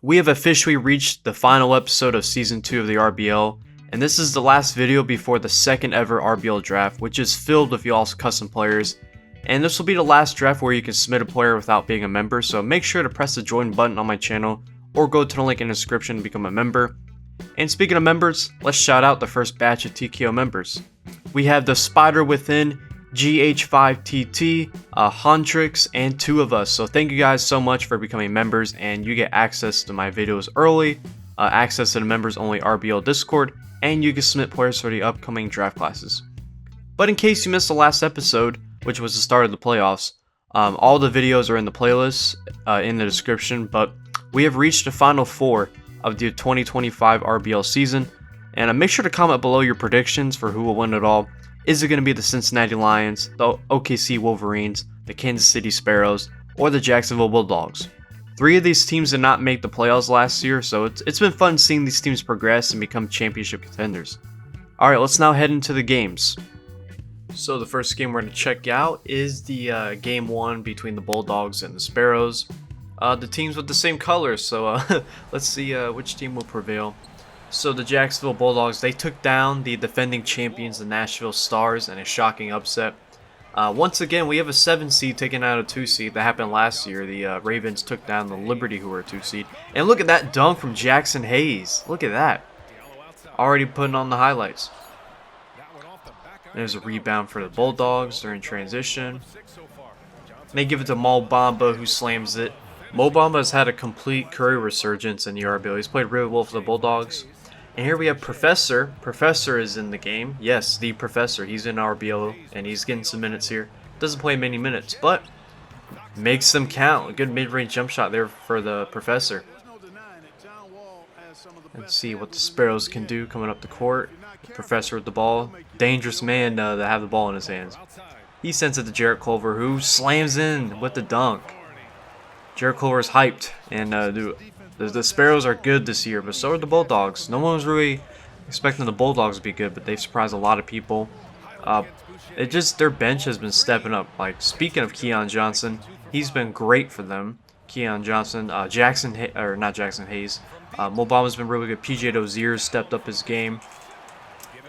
We have officially reached the final episode of Season 2 of the RBL, and this is the last video before the second ever RBL draft, which is filled with y'all's custom players. And this will be the last draft where you can submit a player without being a member, so make sure to press the join button on my channel, or go to the link in the description to become a member. And speaking of members, let's shout out the first batch of TKO members. We have the Spider Within, GH5TT, Huntrix, and 2 of us. So thank you guys so much for becoming members, and you get access to my videos early, access to the members only RBL Discord, and you can submit players for the upcoming draft classes. But in case you missed the last episode, which was the start of the playoffs, all the videos are in the playlist in the description, but we have reached the final 4 of the 2025 RBL season, and make sure to comment below your predictions for who will win it all. Is it going to be the Cincinnati Lions, the OKC Wolverines, the Kansas City Sparrows, or the Jacksonville Bulldogs? 3 of these teams did not make the playoffs last year, so it's been fun seeing these teams progress and become championship contenders. Alright, let's now head into the games. So the first game we're going to check out is the game 1 between the Bulldogs and the Sparrows. The teams with the same colors, so let's see which team will prevail. So the Jacksonville Bulldogs, they took down the defending champions, the Nashville Stars, in a shocking upset. Once again, we have a 7 seed taking out a 2 seed. That happened last year. The Ravens took down the Liberty, who were a 2 seed. And look at that dunk from Jackson Hayes. Look at that. Already putting on the highlights. There's a rebound for the Bulldogs during transition. They give it to Mo Bamba, who slams it. Mo Bamba has had a complete career resurgence in the RBL. He's played really well for the Bulldogs. And here we have Professor. Professor is in the game. Yes, the Professor. He's in RBL, and he's getting some minutes here. Doesn't play many minutes, but makes them count. A good mid-range jump shot there for the Professor. Let's see what the Sparrows can do coming up the court. Professor with the ball. Dangerous man to have the ball in his hands. He sends it to Jarrett Culver, who slams in with the dunk. Jarrett Culver is hyped, and the Sparrows are good this year, but so are the Bulldogs. No one was really expecting the Bulldogs to be good, but they've surprised a lot of people. Their bench has been stepping up. Like, speaking of Keon Johnson, he's been great for them. Keon Johnson, not Jackson Hayes. Mo Bamba's been really good. PJ Dozier stepped up his game.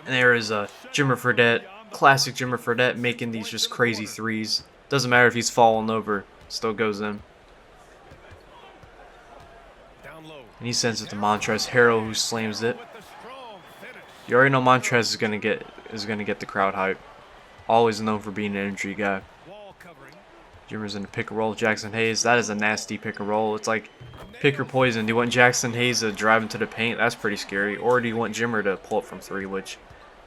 And there is Jimmer Fredette, classic Jimmer Fredette, making these just crazy threes. Doesn't matter if he's falling over, still goes in. And he sends it to Montrezl Harrell, who slams it. You already know Montrezl is gonna get the crowd hype. Always known for being an energy guy. Jimmer's in the pick and roll. Jackson Hayes, that is a nasty pick and roll. It's like pick or poison. Do you want Jackson Hayes to drive into the paint? That's pretty scary. Or do you want Jimmer to pull up from 3, which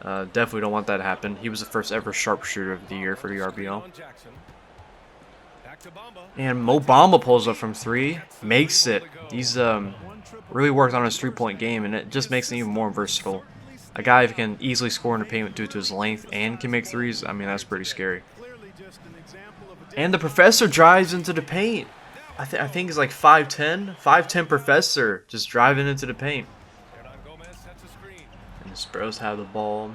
definitely don't want that to happen. He was the first ever sharpshooter of the year for the RBL. And Mo Bamba pulls up from 3, makes it. He's really worked on his 3-point game, and it just makes him even more versatile. A guy who can easily score in the paint due to his length and can make threes, I mean, that's pretty scary. And the Professor drives into the paint. I think he's like 5'10", 5'10" Professor just driving into the paint. And the Sparrows have the ball,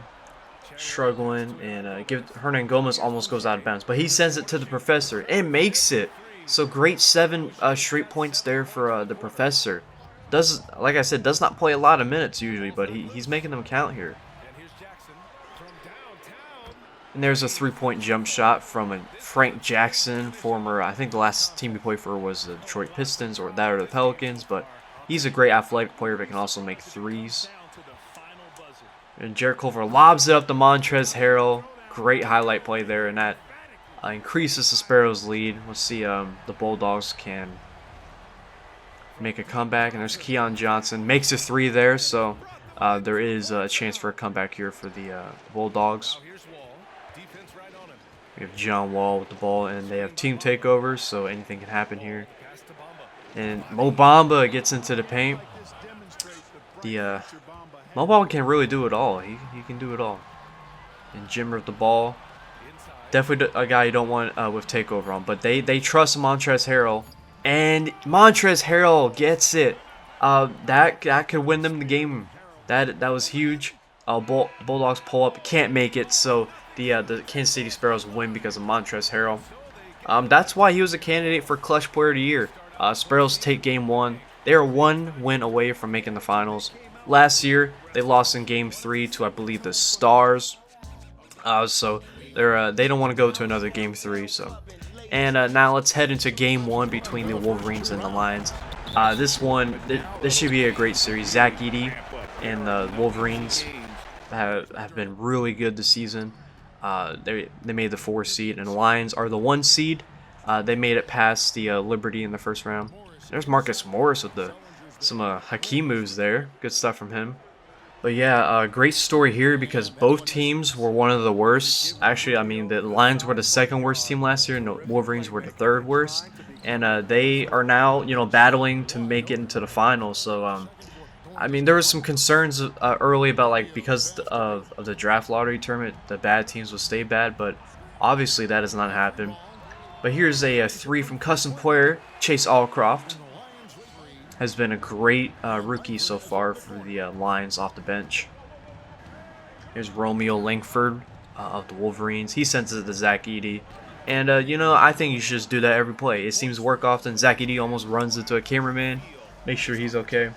struggling, and Hernan Gomez almost goes out of bounds, but he sends it to the Professor and makes it. So great 7 straight points there for the Professor. Like I said, does not play a lot of minutes usually, but he's making them count here. And there's a 3-point jump shot from Frank Jackson, former, I think the last team he played for was the Detroit Pistons or the Pelicans, but he's a great athletic player that can also make threes. And Jarrett Culver lobs it up to Montrezl Harrell. Great highlight play there, and that increases the Sparrows' lead. Let's see the Bulldogs can make a comeback, and there's Keon Johnson. Makes a 3 there, so there is a chance for a comeback here for the Bulldogs. We have John Wall with the ball, and they have team takeovers, so anything can happen here. And Mo Bamba gets into the paint. Mo Bamba can really do it all. He can do it all. And Jimmer with the ball. Definitely a guy you don't want with takeover on, but they trust Montrezl Harrell, and Montrezl Harrell gets it. That could win them the game. That was huge. Bulldogs pull up, can't make it, so the Kansas City Sparrows win because of Montrezl Harrell. That's why he was a candidate for Clutch Player of the Year. Sparrows take game 1. They are one win away from making the finals. Last year, they lost in Game 3 to, I believe, the Stars. So they don't want to go to another Game 3. So, and now let's head into Game 1 between the Wolverines and the Lions. This should be a great series. Zach Edey and the Wolverines have been really good this season. They made the 4 seed, and the Lions are the 1 seed. They made it past the Liberty in the first round. There's Marcus Morris with some Hakeem moves there. Good stuff from him. But yeah, great story here because both teams were one of the worst. Actually, I mean, the Lions were the 2nd worst team last year, and the Wolverines were the 3rd worst. And they are now, battling to make it into the finals. So, I mean, there was some concerns early about, like, because of the draft lottery tournament, the bad teams would stay bad, but obviously that has not happened. But here's a 3 from custom player, Chase Allcroft. Has been a great rookie so far for the Lions off the bench. Here's Romeo Langford of the Wolverines. He sends it to Zach Edey. And, I think you should just do that every play. It seems to work often. Zach Edey almost runs into a cameraman. Make sure he's okay.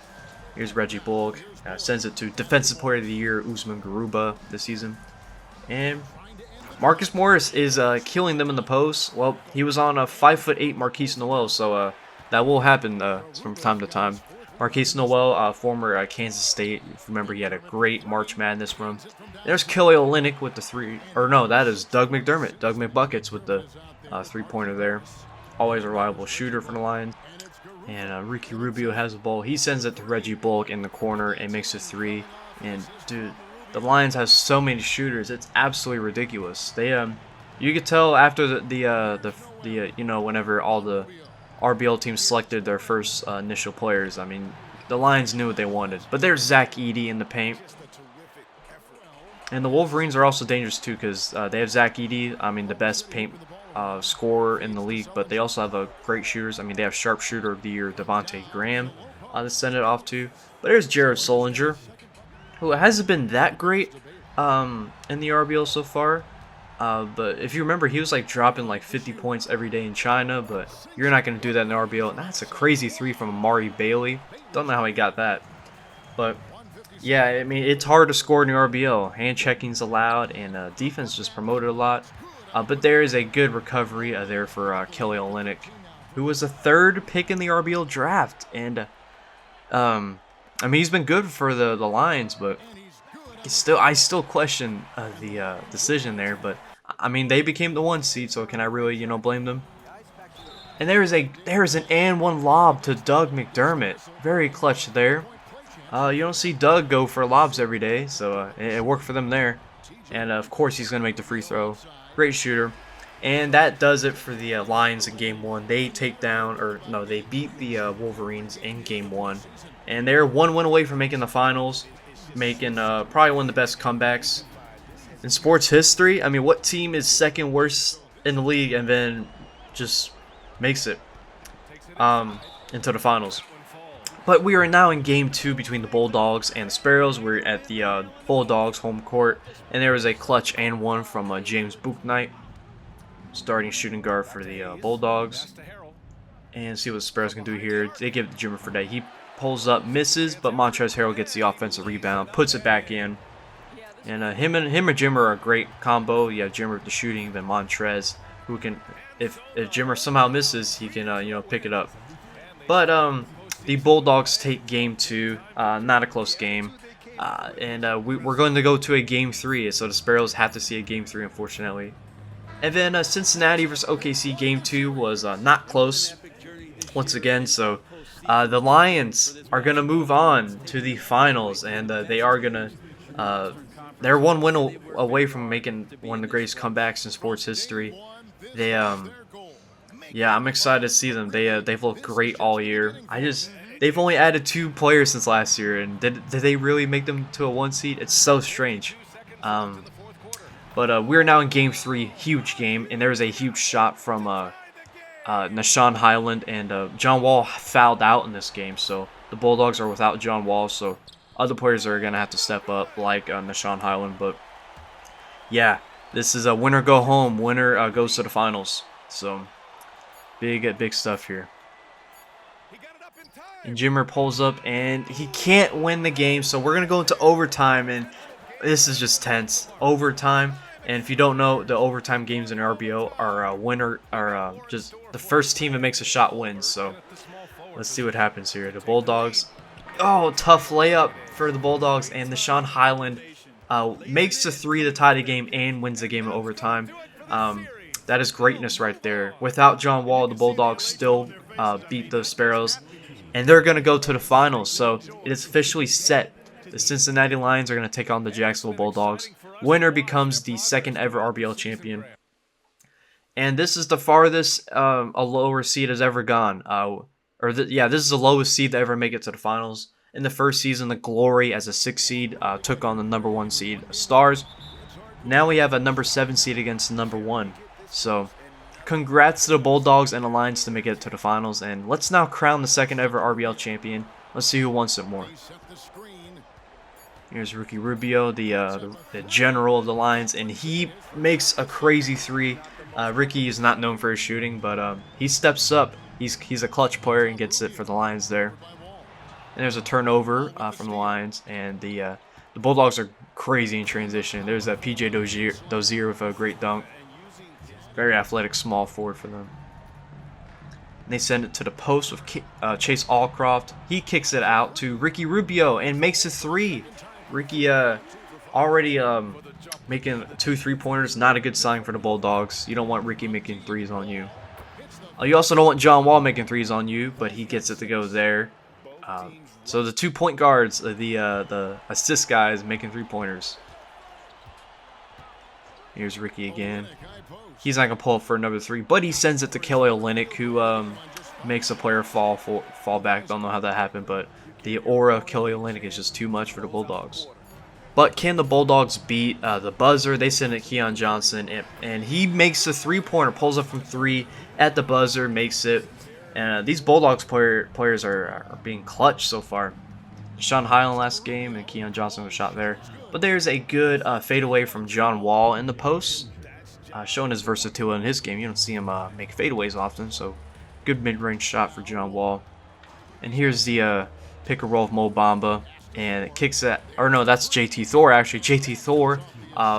Here's Reggie Bullock. Sends it to Defensive Player of the Year, Usman Garuba this season. And Marcus Morris is killing them in the post. Well, he was on a 5'8" Marquise Noel, so that will happen from time to time. Marquise Noel, former Kansas State. If you remember, he had a great March Madness run. There's Kelly Olynyk with the 3. Or no, that is Doug McDermott. Doug McBuckets with the 3-pointer there. Always a reliable shooter for the Lions. And Ricky Rubio has the ball. He sends it to Reggie Bullock in the corner and makes a 3. And dude, the Lions have so many shooters. It's absolutely ridiculous. They you could tell after whenever all the RBL teams selected their first initial players. I mean, the Lions knew what they wanted. But there's Zach Edey in the paint. And the Wolverines are also dangerous too because they have Zach Edey, I mean, the best paint scorer in the league, but they also have great shooters. I mean, they have sharpshooter of the year, Devontae Graham, to send it off to. But there's Jared Solinger, who hasn't been that great in the RBL so far. But if you remember, he was like dropping like 50 points every day in China, but you're not going to do that in the RBL. And that's a crazy 3 from Amari Bailey. Don't know how he got that. But yeah, I mean, it's hard to score in the RBL. Hand checking's allowed, and defense just promoted a lot. But there is a good recovery there for Kelly Olynyk, who was the 3rd pick in the RBL draft. And I mean, he's been good for the Lions, but I still question the decision there. But I mean, they became the 1 seed, so can I really blame them? And there is an and 1 lob to Doug McDermott, very clutch there. You don't see Doug go for lobs every day, so it worked for them there. And of course, he's gonna make the free throw. Great shooter. And that does it for the Lions in Game 1. They beat the Wolverines in Game 1, and they're 1 win away from making the finals. Making probably one of the best comebacks in sports history. I mean, what team is 2nd worst in the league and then just makes it into the finals? But we are now in Game 2 between the Bulldogs and the Sparrows. We're at the Bulldogs home court, and there was a clutch and 1 from James Bouknight, starting shooting guard for the Bulldogs. And see what the Sparrows can do here. They give it to Jimmer Fredette. He pulls up, misses, but Montrezl Harrell gets the offensive rebound, puts it back in. And him and Jimmer are a great combo. You have Jimmer with the shooting, then Montrez, who can, if Jimmer somehow misses, he can pick it up. But the Bulldogs take Game 2, not a close game, and we're going to go to a Game 3. So the Sparrows have to see a Game 3, unfortunately. And then Cincinnati versus OKC Game 2 was not close once again. So the Lions are going to move on to the finals, and they are going to. They're 1 win away from making one of the greatest comebacks in sports history. Yeah, I'm excited to see them. They've looked great all year. They've only added 2 players since last year, and did they really make them to a 1 seed? It's so strange. But we're now in Game 3, huge game, and there was a huge shot from Nashawn Highland, and John Wall fouled out in this game, so the Bulldogs are without John Wall, so other players are going to have to step up, like Nashawn Highland. But yeah, this is a winner go home, winner goes to the finals. So big stuff here. And Jimmer pulls up, and he can't win the game, so we're going to go into overtime, and this is just tense. Overtime, and if you don't know, the overtime games in RBO are just the first team that makes a shot wins, so let's see what happens here. The Bulldogs, oh, tough layup for the Bulldogs, and the Sean Highland makes the 3 to tie the game and wins the game in overtime. That is greatness right there. Without John Wall, the Bulldogs still beat the Sparrows, and they're going to go to the finals. So it is officially set. The Cincinnati Lions are going to take on the Jacksonville Bulldogs. Winner becomes the second ever RBL champion. And this is the farthest a lower seed has ever gone. This is the lowest seed to ever make it to the finals. In the first season, the Glory as a 6 seed took on the number 1 seed, Stars. Now we have a number 7 seed against the number 1. So, congrats to the Bulldogs and the Lions to make it to the finals. And let's now crown the second ever RBL champion. Let's see who wants it more. Here's Ricky Rubio, the general of the Lions, and he makes a crazy 3. Ricky is not known for his shooting, but he steps up. He's a clutch player and gets it for the Lions there. And there's a turnover from the Lions, and the Bulldogs are crazy in transition. There's that PJ Dozier with a great dunk. Very athletic small forward for them. And they send it to the post with Chase Allcroft. He kicks it out to Ricky Rubio and makes a 3. Ricky already making 2 3-pointers. Not a good sign for the Bulldogs. You don't want Ricky making 3s on you. You also don't want John Wall making 3s on you, but he gets it to go there. So the 2 point guards, the assist guys, making 3-pointers. Here's Ricky again. He's not gonna pull up for another 3, but he sends it to Kelly Olynyk, who makes a player fall back. Don't know how that happened, but the aura of Kelly Olynyk is just too much for the Bulldogs. But can the Bulldogs beat the buzzer? They send it to Keon Johnson, and he makes a 3-pointer, pulls up from 3 at the buzzer, makes it. And these Bulldogs players are being clutch so far. Sean Highland last game, and Keon Johnson was shot there. But there's a good fadeaway from John Wall in the post, showing his versatility in his game. You don't see him make fadeaways often, so good mid-range shot for John Wall. And here's the pick and roll of Mo Bamba, and it kicks at, or no, that's JT Thor actually. JT Thor,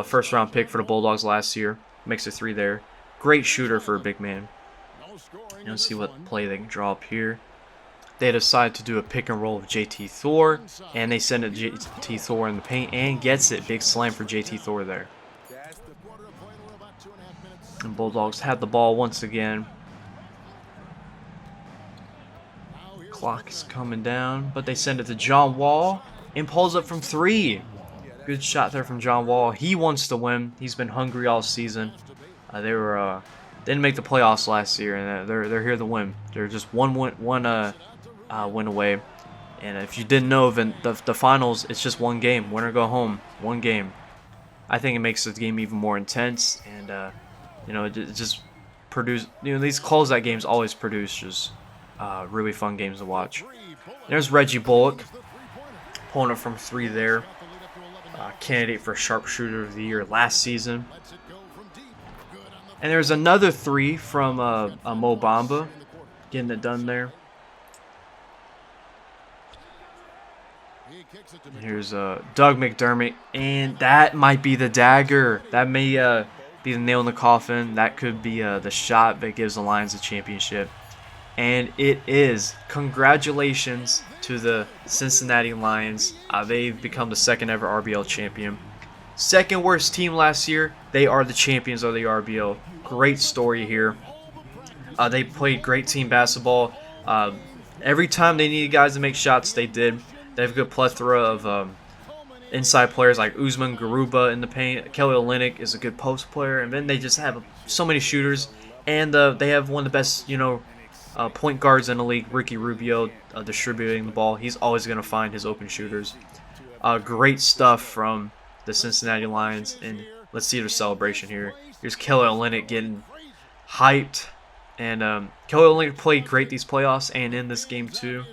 first round pick for the Bulldogs last year, makes a 3 there. Great shooter for a big man. Let's see what play they can draw up here. They decide to do a pick and roll with JT Thor, and they send it to JT Thor in the paint and gets it. Big slam for JT Thor there. And Bulldogs have the ball once again. Clock is coming down, but they send it to John Wall and pulls up from 3. Good shot there from John Wall. He wants to win. He's been hungry all season. They didn't make the playoffs last year, and they're here to win. They're just one win away. And if you didn't know, the finals, it's just one game. Winner go home. One game. I think it makes the game even more intense, and it just produce. These closeout games always produce just really fun games to watch. There's Reggie Bullock pulling it from 3 there. Candidate for Sharpshooter of the Year last season. And there's another 3 from Mo Bamba, getting it done there. And here's Doug McDermott, and that might be the dagger. That may be the nail in the coffin. That could be the shot that gives the Lions a championship. And it is. Congratulations to the Cincinnati Lions. They've become the second ever RBL champion. Second worst team last year. They are the champions of the RBL. Great story here. They played great team basketball. Every time they needed guys to make shots, they did. They have a good plethora of inside players like Usman Garuba in the paint. Kelly Olynyk is a good post player. And then they just have so many shooters. And they have one of the best, point guards in the league, Ricky Rubio, distributing the ball. He's always going to find his open shooters. Great stuff from the Cincinnati Lions, and let's see their celebration here. Here's Kelly Olynyk getting hyped, and Kelly Olynyk played great these playoffs and in this game too.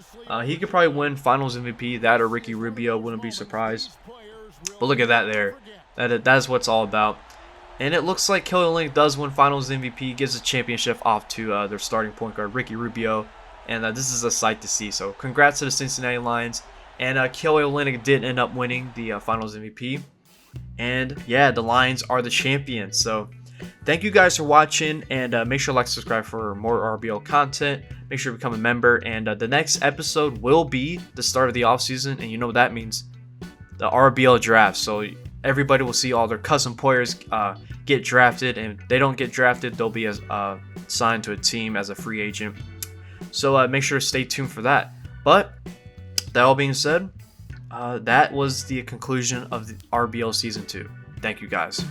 He could probably win Finals MVP. That or Ricky Rubio, wouldn't be surprised. But look at that there. That's what it's all about. And it looks like Kelly Olynyk does win Finals MVP, gives the championship off to their starting point guard, Ricky Rubio. and this is a sight to see. So congrats to the Cincinnati Lions. And Kelly Olynyk did end up winning the Finals MVP. And yeah, the Lions are the champions. So thank you guys for watching, and make sure to like, subscribe for more RBL content. Make sure to become a member, and the next episode will be the start of the offseason, and you know what that means, the RBL draft. So everybody will see all their custom players get drafted, and if they don't get drafted, they'll be signed to a team as a free agent. So make sure to stay tuned for that. But that all being said, that was the conclusion of the RBL Season 2. Thank you guys.